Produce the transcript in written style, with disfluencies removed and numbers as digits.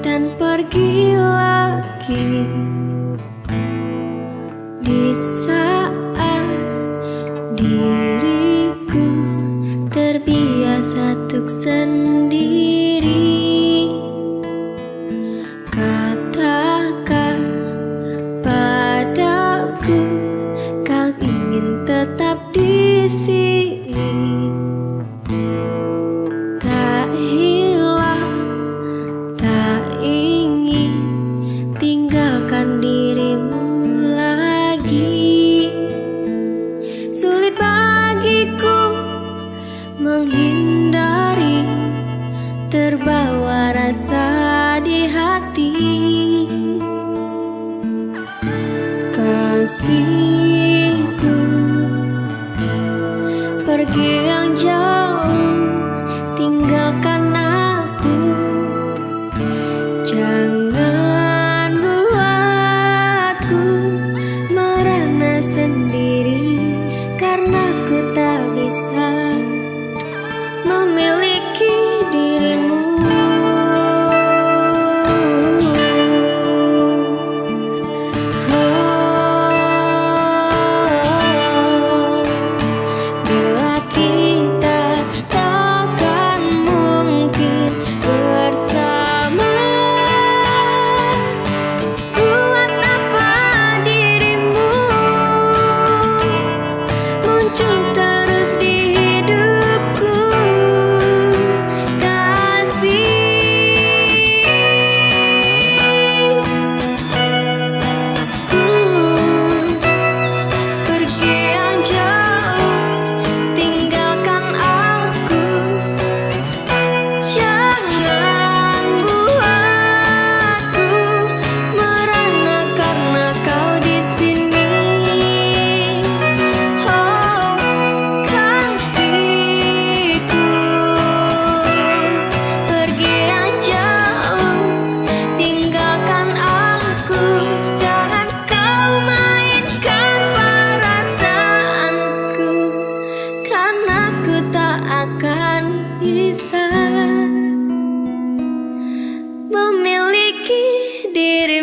dan pergi lagi. Di saat diriku terbiasa untuk sendiri, katakan padaku kau ingin tetap di sini. Tak hilang, tak ingin tinggalkan dirimu lagi. Sulit bagiku menghindari, terbawa rasa di hati. Kasihku, pergi yang jauh, tinggalkan aku. Jangan buatku merana sendiri, karena ku tak bisa memiliki dirimu. Bila kita takkan mungkin bersama, buat apa dirimu muncul terus di hidupku? Kasihku, pergi yang jauh, tinggalkan aku. Jangan buatku merana karena kau di sini. Oh, kasihku, pergi yang jauh, tinggalkan aku. Jangan kau mainkan perasaanku, karena ku tak akan bisa memiliki diri.